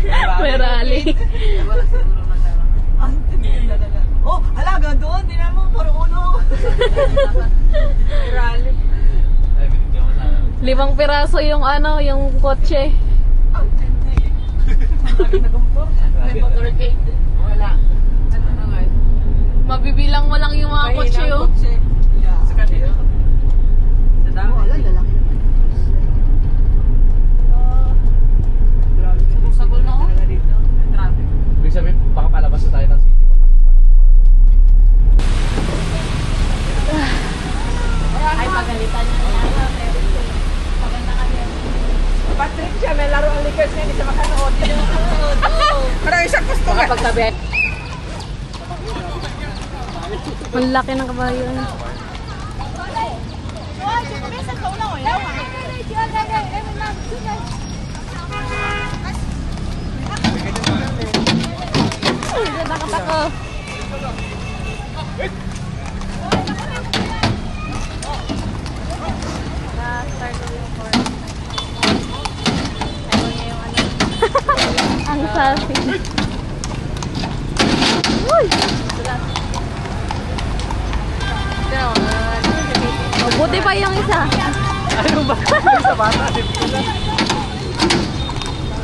May rally. Ang tingin talaga. Oh, halaga doon. Di naman puro ulo. Rally. 5 piraso yung ano, yung kotse. Ang tingin. Lagi nag-motor. May motor cake. Wala. Ano na nga? Mabibilang mo lang yung mga kotse oh. Yeah. Sa kanila. Sa dami. Wala, lalaki naman. Sabol na ako. Traffic. Ibig sabihin, baka palabas na tayo ng city. Papasok pa lang sa mga Ay, pagalitan niya na yan. Maganda ka din. Patrick siya, may laro ang liquors niya. Hindi siya makanood. Hindi siya makanood. Parang isang customer. Pagtabi. Ang laki ng kabayo. Nakatak ko. Na-start ko yung core. Ayaw niya yung ano. Ang sassy. Uy! Buti pa yung isa. Ano ba? Sa bata,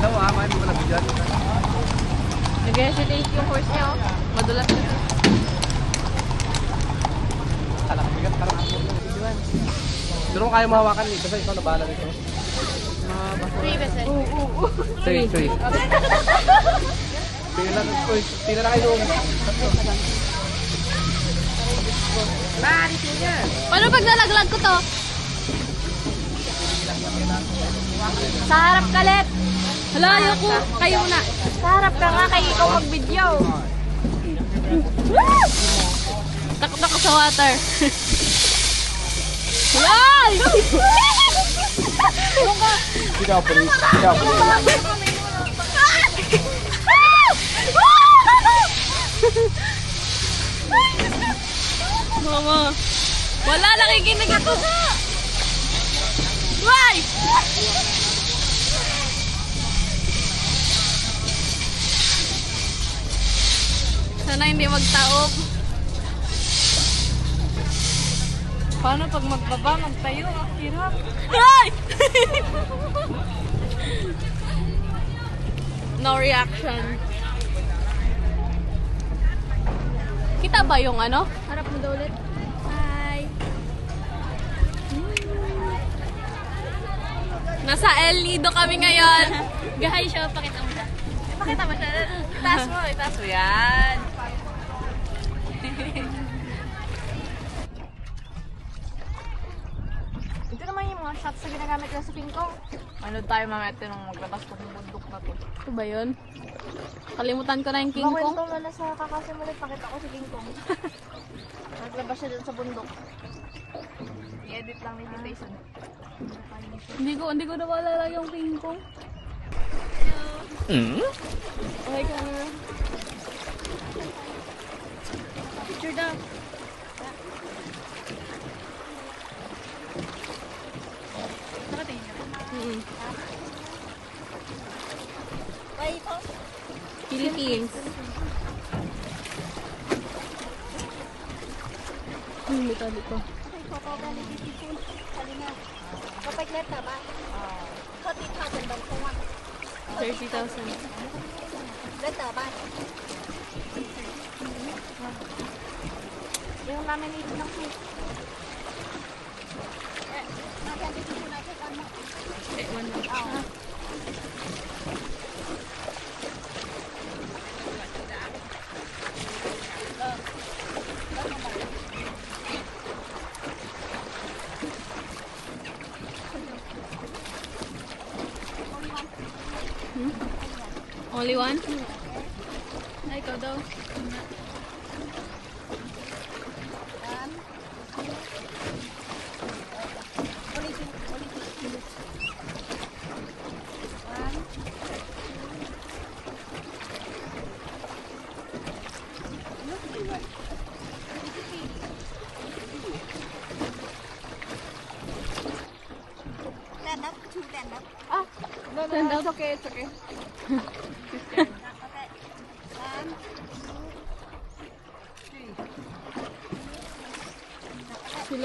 nawaman mo na bigyan. Nag-hesitate yung horse niya, oh. Madulas kasi. Alam, bigat parang ako. Pero kung kaya mahawakan nito, kasi ikaw na bahala nito. 3 beses. Three. Tingnan na kayo doon. Paano pag nalaglag ko to? Sa harap ka, Let. Hala, ayoko. Kayo muna. Sa harap ka nga, kaya ikaw mag-video. Takot ako sa water. Ay! Ikaw, please. Ikaw, please. Mama, wala, nakikinig ako. Why? Sana hindi magtaob. Paano pag magbaba, magtayo? Ang hirap. Ay! No reaction. Kita ba yung ano? Harap mo daw ulit. Hi. Nasa El Nido kami ngayon. Gahay siya, pakita mo siya. Pakita mo siya. Itaas mo, itaas mo. Yan. Ito naman yung mga shots na ginagamit lang sa pingkong. Ano tayo mamaya nung maglabas ko ng bundok na to? Ito ba yun? Kalimutan ko na yung King Kong. Makwento mo na sa kakasimulit, pakita ko si King Kong. Naglabas siya dun sa bundok. I-edit lang ni Jason. Hindi ko nawalala yung King Kong. Okay ka na. Picture daw. Nakatingin ka. Ay, ito. Philippines. May tali ko. Okay, papagalit dito po. Kalinga. Kapaglet na ba? Kati pasan bang kuha. 30,000. Let na ba? Yung namin ito ng food. Nakandito po natin ano. One more. Only one? Ay, ikaw daw. Stand up, two stand up. Stand up. It's okay.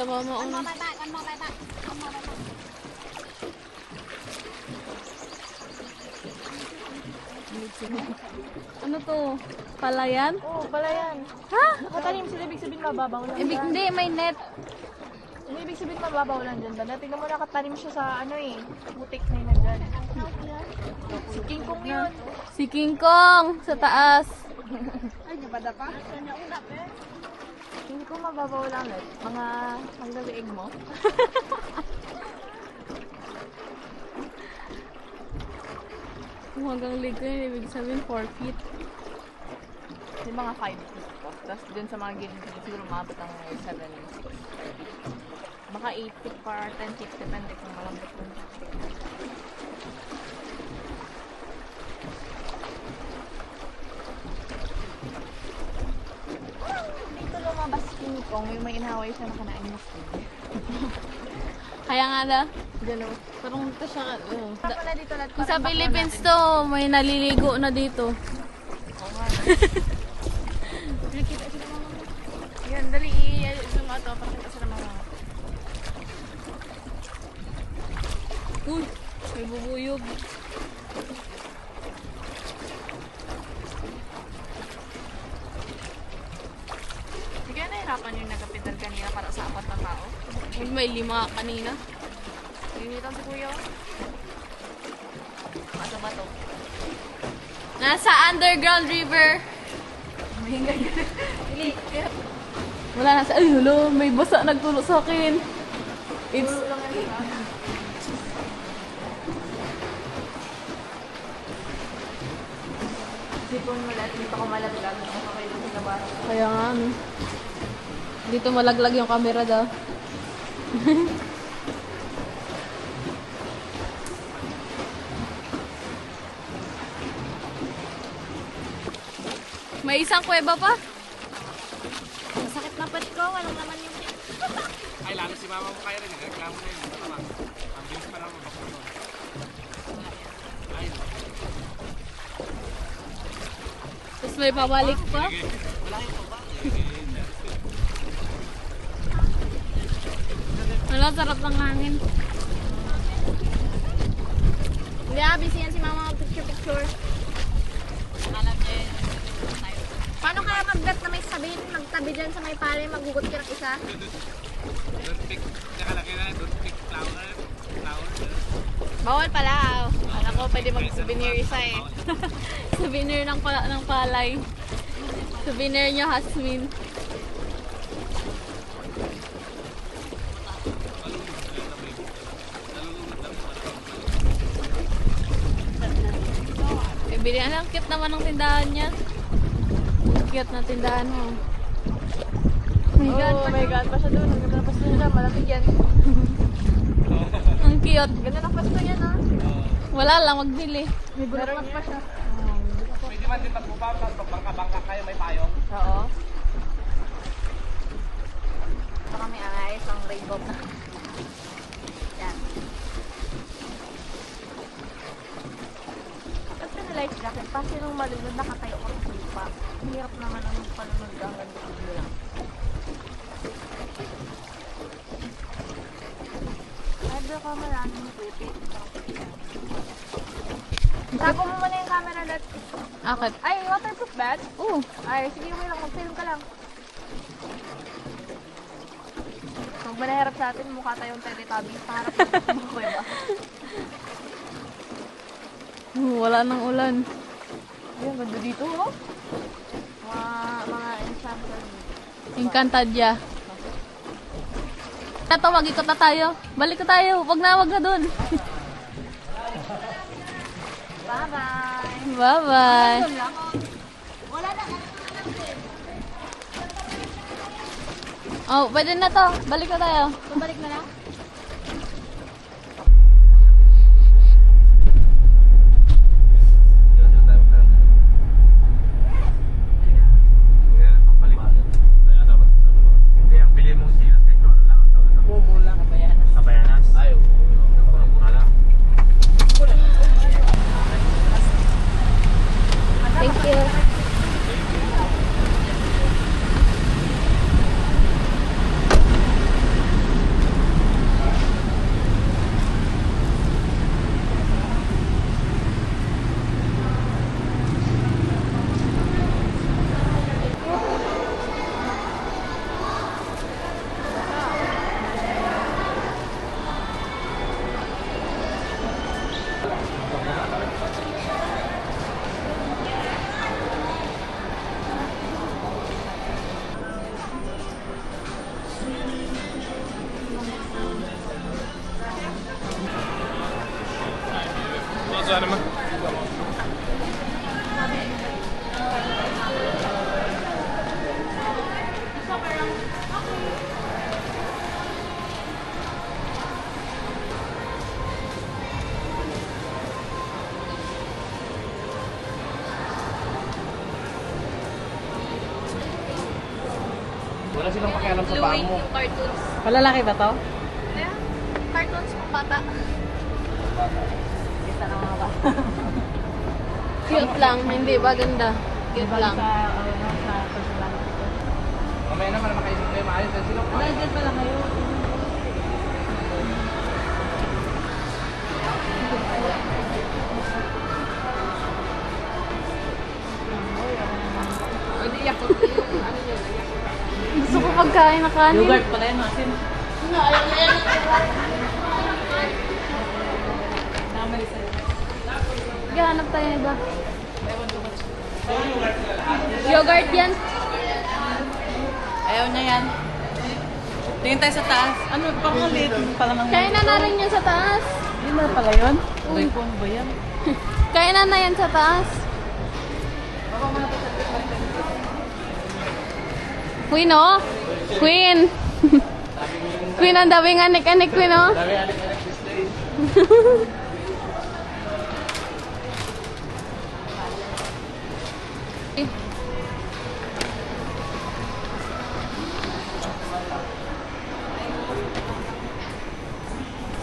mama. Ano to? Palayan? Oo, pala yan. Ha? Nakatanim sila, ibig sabihin mababaw lang Ibig, dyan. hindi, may net. Ibig sabihin mababaw lang dyan. Banda, tingnan mo nakatanim siya sa ano eh. Butik na yun nandyan. Si King Kong yun. Si King Kong sa taas. Hindi ko mababaw lang ulit. Mga maglabiig mo. Kung hanggang leg ko yun, ibig sabihin 4 feet. Yung mga 5 feet po. Tapos dun sa mga gilid siguro umabot ang 7 and 6. Baka 8 feet or 10 feet. Depende kung malambot dun. Dito lumabas si King Kong. Yung may inaway siya na kanain mo. Kaya nga na. Diyan o. Parang ito siya. Pala dito lahat. Kung sa Philippines to, may naliligo na dito. Nakita sila mga. Yan, dali i-zoom out o. Pakita sila mga. Uy, may bubuyog. Hindi kaya nahirapan yung nagkapital kanina para sa 4 na tao. May 5 kanina. Limitan si Kuya. Asa ba to? Nasa underground river. Wala na sa, ay hulo, may basa nagtulo sa akin. It's, Sipon mo lahat, dito ko malaglag. Okay dito sa labas. kaya nga, ano. Dito malaglag yung camera daw. May isang kuweba pa? Masakit na pet ko, walang naman yung pet. Ay, lalo si mama mo kaya rin. Nagreklamo na yun. Tama. Ang bilis pa naman bakit mo. Ay, Tapos may pabalik pa. wala kayo pa ba? Wala, sarap ng hangin. Hindi busy yan si mama mag-picture. Alam niya yun. Paano kaya mag-bet na may sabihin, magtabi dyan sa may pala, magugot ka ng isa? Don't pick. Nakalaki na. Don't pick flower. Bawal pala. Alam ko, pwede mag-souvenir isa eh. Souvenir ng palay. Souvenir niyo, Hasmin. Bili ang cute naman ng tindahan niya. Cute na tindahan mo. Oh my God, pa siya doon. Ang ganda ng pasto niya, malamig yan. Ang cute. Ganda ng pasto yan ah. Wala lang, magbili. May bulaklak pa siya. Pwede man din magbubaw. Tapos bangka-bangka kayo may payong. Oo. Ito kami ayos ang rainbow na. Yan. At ka na life jacket, kasi nung malunod nakatayo ko sa lupa. Hirap naman ang palunod hanggang dito lang. Ay, doon ka maraming puti. Tago mo muna yung camera dad. Akit. Ay, waterproof ba? Oh, Ay, sige mo lang, mag-film ka lang. Kung manahirap sa atin, mukha tayong Teletubbies. Pangarap ng mga kuweba. wala nang ulan. Ayun, ganda dito, oh. Mga enchanted. Encantadia. Tatawag, ikot na tayo. Balik na tayo. Wag na dun. Bye-bye! Bye-bye. Wala na. Oh, pwede na to. Balik na tayo. Pabalik na lang? Hindi, ang bili mong sinas kay Choro lang. Momo lang, Kabayanas. Kabayanas? Ay, oo. Mura lang. Thank you. Wala silang pakialam sa paa Louie, mo. yung cartoons. Palalaki ba to? Yeah. Cartoons pang bata. Kita na mga ba? Cute lang, hindi ba ganda? Cute lang. Sa personal. Mamaya na para makaisip kayo maayos. Dahil sila kumain. Dyan pala kayo. Gusto ko magkain na kanin. Yogurt pala yan, asin. Namali sa'yo. Gahanap tayo na iba. Yogurt yan. Ayaw niya yan. Tingin tayo sa taas. Ano, pangalit. Parang nang... Kain na rin yan sa taas. Yun na pala yun? Uy, kung ano ba yan? Kain na yan sa taas. Queen, oh. Queen. Queen, ang daming anik-anik, Queen, oh. Dami alik-alik this day.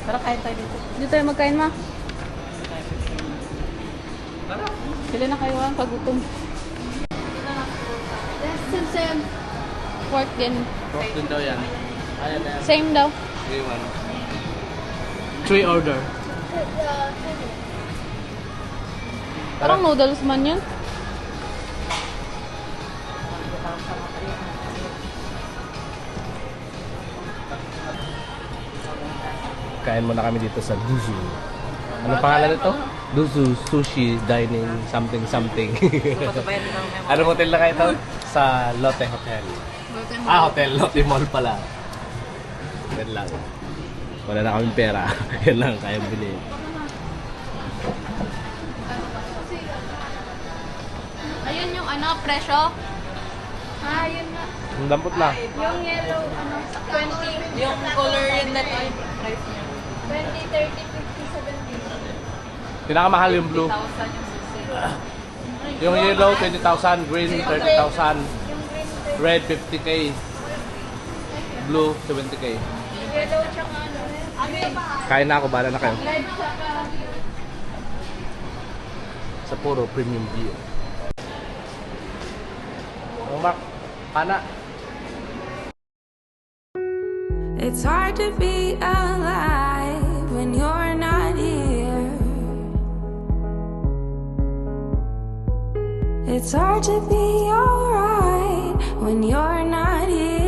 Tara, kain tayo dito. Dito tayo magkain, ma. Pili na kayo ah. Pagutom. Yes, same. Pork din. Pork din daw yan. Ayan na yan. Same daw. Sige, man. 3 order. Parang noodles man yun. Kain muna kami dito sa Duzu. Ano pangalan nito? Duzu Sushi Dining something something. Ano hotel na kayo ito? Sa Lotte Hotel. Hotel. Lotte Mall pala. Yan lang. Wala na kaming pera. Yan lang kaya bilhin. Ayun yung ano, presyo. Ah, yun nga. Ang dampot na. Yung yellow, ano, 20, Yung color yun na price niya. 20, 30, 50, 70. Pinakamahal yung blue. 1,000 yung susi. Yung yellow, 20,000. Green, 30,000. Red, 50k. Blue, 70k. Yellow tsaka ano. Kain na ako, bahala na kayo. Red tsaka... Sa puro premium beer. Oh, Mark, pana. It's hard to be alive when you're not here. It's hard to be alright when you're not here.